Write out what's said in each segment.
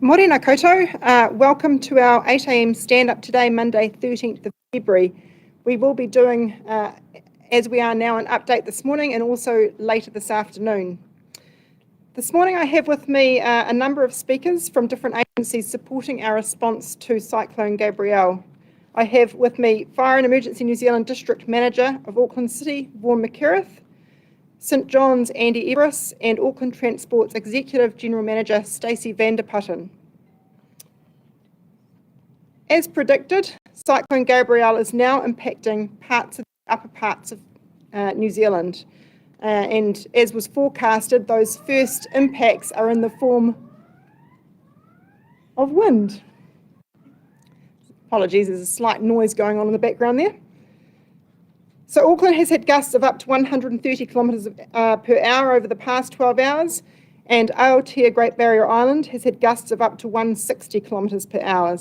Morena koutou, welcome to our 8 a.m. stand-up today, Monday 13th of February. We will be doing, as we are now, an update this morning and also later this afternoon. This morning I have with me a number of speakers from different agencies supporting our response to Cyclone Gabrielle. I have with me Fire and Emergency New Zealand District Manager of Auckland City, Vaughan McKerrath, St John's Andy Everis, and Auckland Transport's Executive General Manager Stacey Vanderputten. As predicted, Cyclone Gabrielle is now impacting parts of the upper parts of New Zealand. And as was forecasted, those first impacts are in the form of wind. Apologies, there's a slight noise going on in the background there. So Auckland has had gusts of up to 130 kilometres per hour over the past 12 hours, and Aotea Great Barrier Island has had gusts of up to 160 kilometres per hour.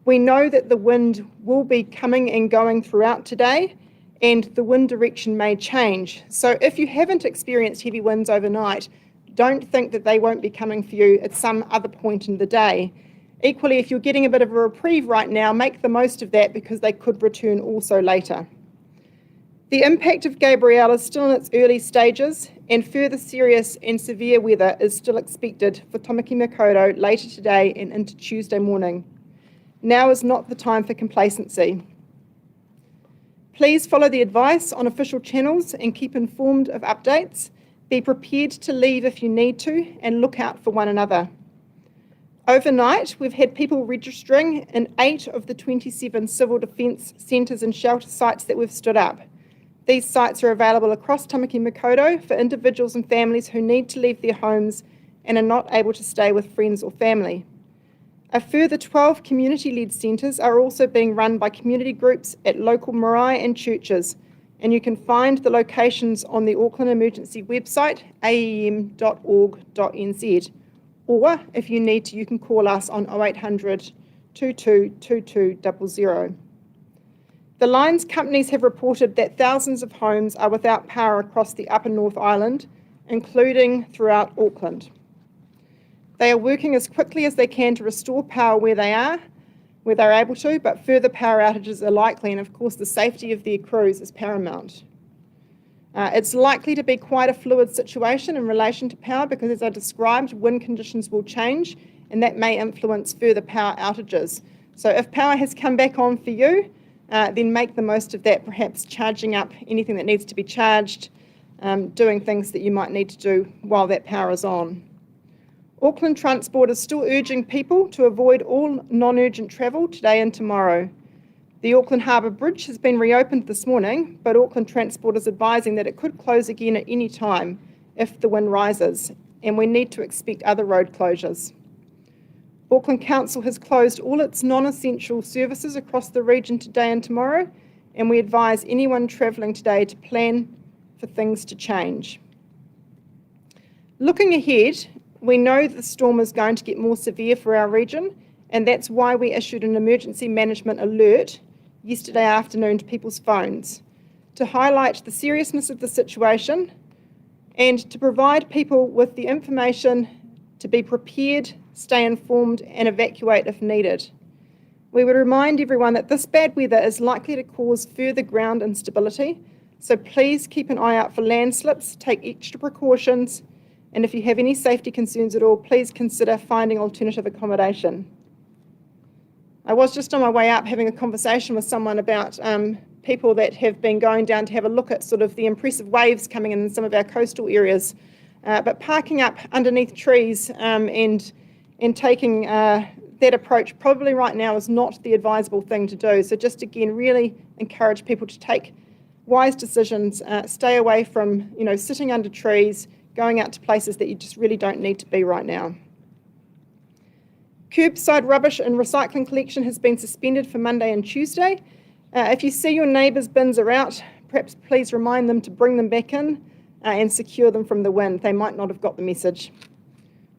We know that the wind will be coming and going throughout today, and the wind direction may change. So if you haven't experienced heavy winds overnight, don't think that they won't be coming for you at some other point in the day. Equally, if you're getting a bit of a reprieve right now, make the most of that because they could return also later. The impact of Gabrielle is still in its early stages, and further serious and severe weather is still expected for Tamaki Makaurau later today and into Tuesday morning. Now is not the time for complacency. Please follow the advice on official channels and keep informed of updates. Be prepared to leave if you need to, and look out for one another. Overnight, we've had people registering in 8 of the 27 civil defence centres and shelter sites that we've stood up. These sites are available across Tamaki Makaurau for individuals and families who need to leave their homes and are not able to stay with friends or family. A further 12 community-led centres are also being run by community groups at local marae and churches, and you can find the locations on the Auckland Emergency website, aem.org.nz, or if you need to, you can call us on 0800 22 2200. The lines companies have reported that thousands of homes are without power across the upper North Island, including throughout Auckland. They are working as quickly as they can to restore power where they're able to, but further power outages are likely, and of course the safety of their crews is paramount. It's likely to be quite a fluid situation in relation to power because, as I described, wind conditions will change and that may influence further power outages. So if power has come back on for you, then make the most of that, perhaps charging up anything that needs to be charged, doing things that you might need to do while that power is on. Auckland Transport is still urging people to avoid all non-urgent travel today and tomorrow. The Auckland Harbour Bridge has been reopened this morning, but Auckland Transport is advising that it could close again at any time if the wind rises, and we need to expect other road closures. Auckland Council has closed all its non-essential services across the region today and tomorrow, and we advise anyone travelling today to plan for things to change. Looking ahead, we know the storm is going to get more severe for our region, and that's why we issued an emergency management alert yesterday afternoon to people's phones to highlight the seriousness of the situation and to provide people with the information to be prepared, stay informed and evacuate if needed. We would remind everyone that this bad weather is likely to cause further ground instability, so please keep an eye out for landslips, take extra precautions, and if you have any safety concerns at all, please consider finding alternative accommodation. I was just on my way up having a conversation with someone about people that have been going down to have a look at sort of the impressive waves coming in some of our coastal areas, but parking up underneath trees and taking that approach probably right now is not the advisable thing to do. So just again, really encourage people to take wise decisions, stay away from sitting under trees, going out to places that you just really don't need to be right now. Curbside rubbish and recycling collection has been suspended for Monday and Tuesday. If you see your neighbours' bins are out, perhaps please remind them to bring them back in and secure them from the wind. They might not have got the message.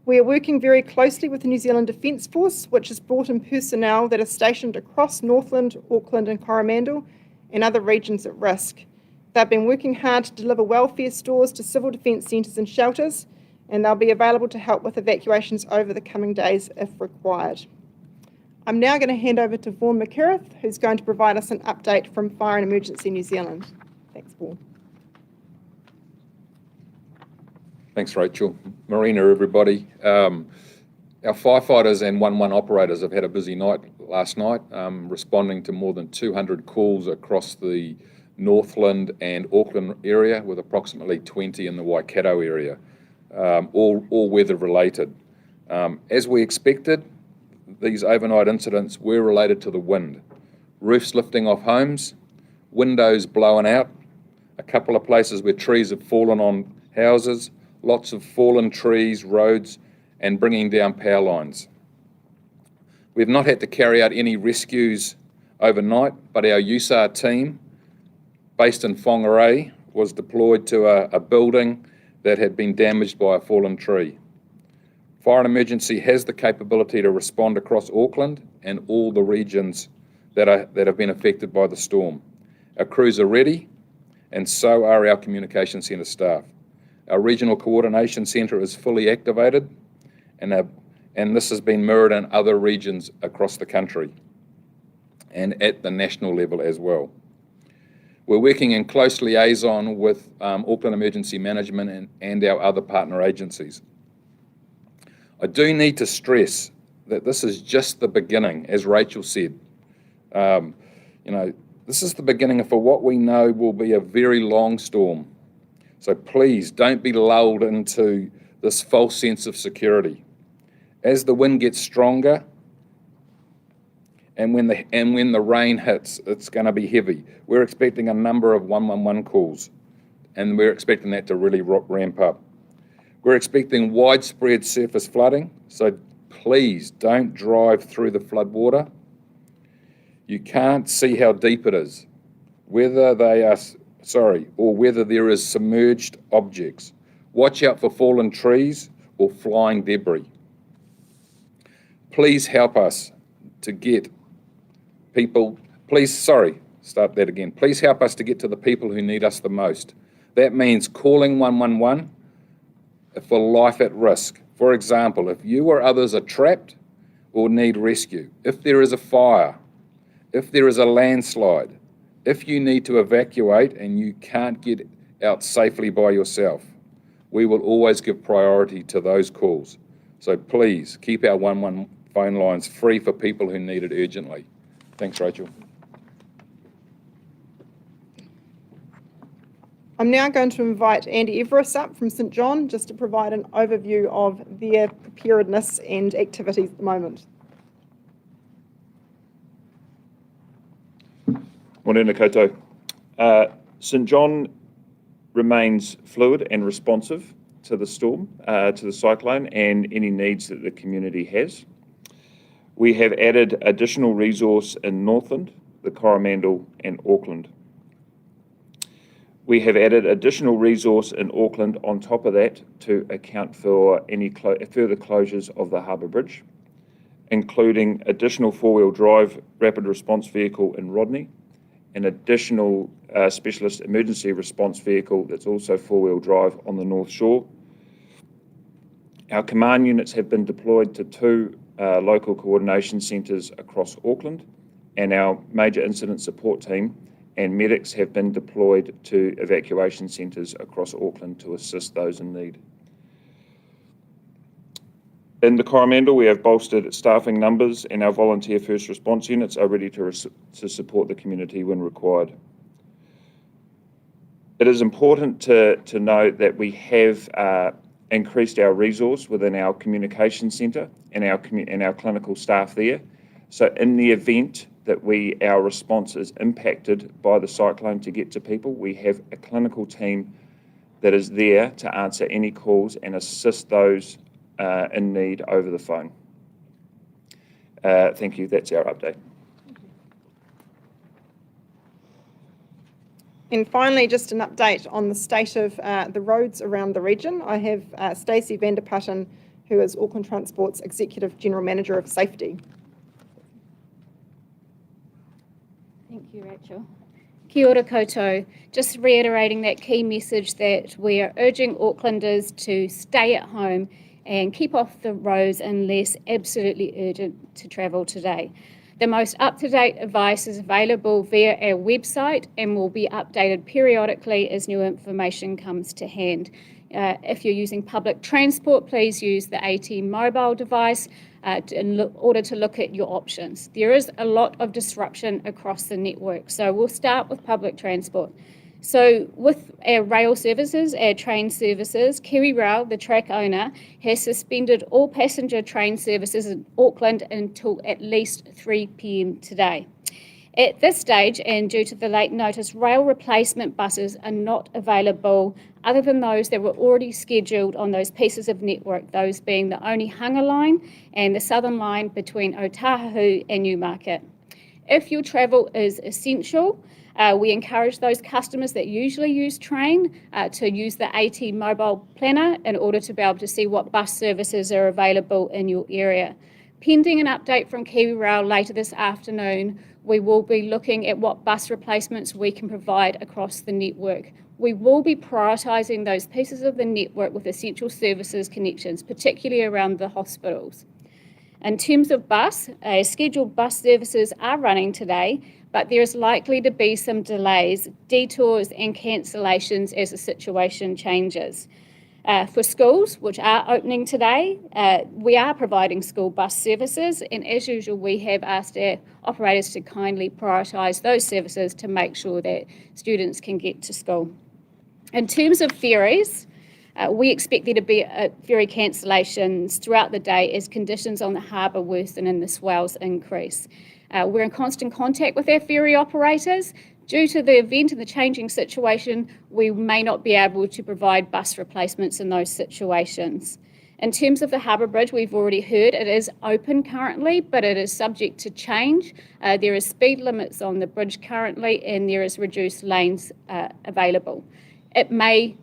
We are working very closely with the New Zealand Defence Force, which has brought in personnel that are stationed across Northland, Auckland and Coromandel and other regions at risk. They've been working hard to deliver welfare stores to civil defence centres and shelters, and they'll be available to help with evacuations over the coming days if required. I'm now going to hand over to Vaughan McKerrath, who's going to provide us an update from Fire and Emergency New Zealand. Thanks, Vaughan. Thanks, Rachel. Marina, everybody. Our firefighters and 111 operators have had a busy night last night, responding to more than 200 calls across the Northland and Auckland area, with approximately 20 in the Waikato area, all weather related. As we expected, these overnight incidents were related to the wind. Roofs lifting off homes, windows blowing out, a couple of places where trees have fallen on houses, lots of fallen trees, roads, and bringing down power lines. We've not had to carry out any rescues overnight, but our USAR team, based in Whangarei, was deployed to a building that had been damaged by a fallen tree. Fire and Emergency has the capability to respond across Auckland and all the regions that have been affected by the storm. Our crews are ready, and so are our communication centre staff. Our regional coordination centre is fully activated, and this has been mirrored in other regions across the country and at the national level as well. We're working in close liaison with Auckland Emergency Management and our other partner agencies. I do need to stress that this is just the beginning, as Rachel said. This is the beginning for what we know will be a very long storm. So please don't be lulled into this false sense of security. As the wind gets stronger and when the rain hits, it's going to be heavy. We're expecting a number of 111 calls, and we're expecting that to really ramp up. We're expecting widespread surface flooding, so please don't drive through the floodwater. You can't see how deep it is, whether there is submerged objects. Watch out for fallen trees or flying debris. Please help us to get people, Please help us to get to the people who need us the most. That means calling 111 for life at risk. For example, if you or others are trapped or need rescue, if there is a fire, if there is a landslide, if you need to evacuate and you can't get out safely by yourself, we will always give priority to those calls. So please keep our 111 phone lines free for people who need it urgently. Thanks, Rachel. I'm now going to invite Andy Everest up from St John just to provide an overview of their preparedness and activities at the moment. Morena koutou. St John remains fluid and responsive to the storm, to the cyclone, and any needs that the community has. We have added additional resource in Northland, the Coromandel and Auckland. We have added additional resource in Auckland on top of that to account for any further closures of the Harbour Bridge, including additional four-wheel drive rapid response vehicle in Rodney, an additional specialist emergency response vehicle that's also four-wheel drive on the North Shore. Our command units have been deployed to two local coordination centres across Auckland, and our major incident support team and medics have been deployed to evacuation centres across Auckland to assist those in need. In the Coromandel, we have bolstered staffing numbers, and our volunteer first response units are ready to support the community when required. It is important to note that we have increased our resource within our communication centre and our clinical staff there. So in the event that our response is impacted by the cyclone to get to people, we have a clinical team that is there to answer any calls and assist those in need over the phone. Thank you. That's our update. And finally, just an update on the state of the roads around the region. I have Stacey Vanderputten, who is Auckland Transport's Executive General Manager of Safety. Thank you, Rachel. Kia ora koutou. Just reiterating that key message that we are urging Aucklanders to stay at home and keep off the roads unless absolutely urgent to travel today. The most up-to-date advice is available via our website and will be updated periodically as new information comes to hand. If you're using public transport, please use the AT mobile device in order to look at your options. There is a lot of disruption across the network, so we'll start with public transport. So with our rail services, our train services, KiwiRail, the track owner, has suspended all passenger train services in Auckland until at least 3 p.m. today. At this stage, and due to the late notice, rail replacement buses are not available other than those that were already scheduled on those pieces of network, those being the Onehunga line and the southern line between Otahu and Newmarket. If your travel is essential, we encourage those customers that usually use train to use the AT mobile planner in order to be able to see what bus services are available in your area. Pending an update from KiwiRail later this afternoon, we will be looking at what bus replacements we can provide across the network. We will be prioritising those pieces of the network with essential services connections, particularly around the hospitals. In terms of bus, scheduled bus services are running today, but there is likely to be some delays, detours and cancellations as the situation changes. For schools, which are opening today, we are providing school bus services, and as usual, we have asked our operators to kindly prioritise those services to make sure that students can get to school. In terms of ferries, we expect there to be ferry cancellations throughout the day as conditions on the harbour worsen and the swells increase. We're in constant contact with our ferry operators. Due to the event and the changing situation, we may not be able to provide bus replacements in those situations. In terms of the Harbour Bridge, we've already heard it is open currently, but it is subject to change. There is speed limits on the bridge currently, and there is reduced lanes available. It may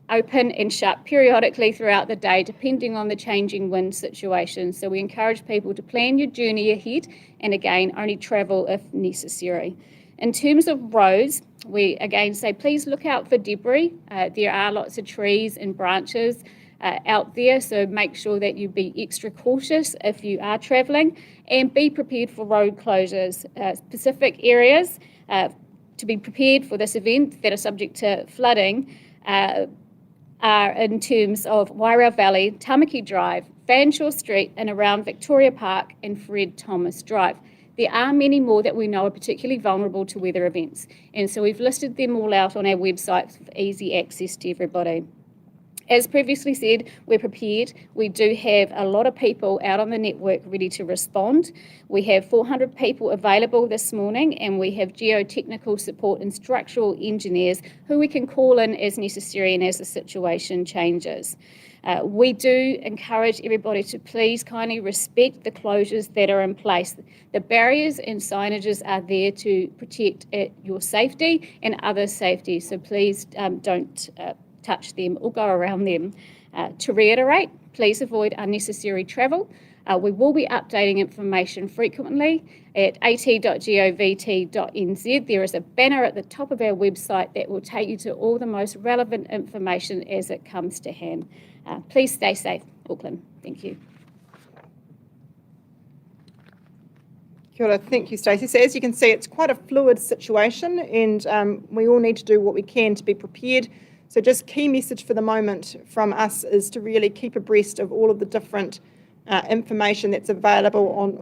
open and shut periodically throughout the day, depending on the changing wind situation. So we encourage people to plan your journey ahead, and again, only travel if necessary. In terms of roads, we again say please look out for debris. There are lots of trees and branches out there, so make sure that you be extra cautious if you are travelling, and be prepared for road closures. Specific areas to be prepared for this event that are subject to flooding are in terms of Wairau Valley, Tamaki Drive, Fanshawe Street, and around Victoria Park and Fred Thomas Drive. There are many more that we know are particularly vulnerable to weather events, and so we've listed them all out on our website for easy access to everybody. As previously said, we're prepared. We do have a lot of people out on the network ready to respond. We have 400 people available this morning, and we have geotechnical support and structural engineers who we can call in as necessary and as the situation changes. We do encourage everybody to please kindly respect the closures that are in place. The barriers and signages are there to protect your safety and others' safety, so please don't touch them or go around them. To reiterate, please avoid unnecessary travel. We will be updating information frequently at at.gov.nz. There is a banner at the top of our website that will take you to all the most relevant information as it comes to hand. Please stay safe, Auckland. Thank you. Kia ora. Thank you, Stacey. So as you can see, it's quite a fluid situation, and we all need to do what we can to be prepared. So just key message for the moment from us is to really keep abreast of all of the different information that's available on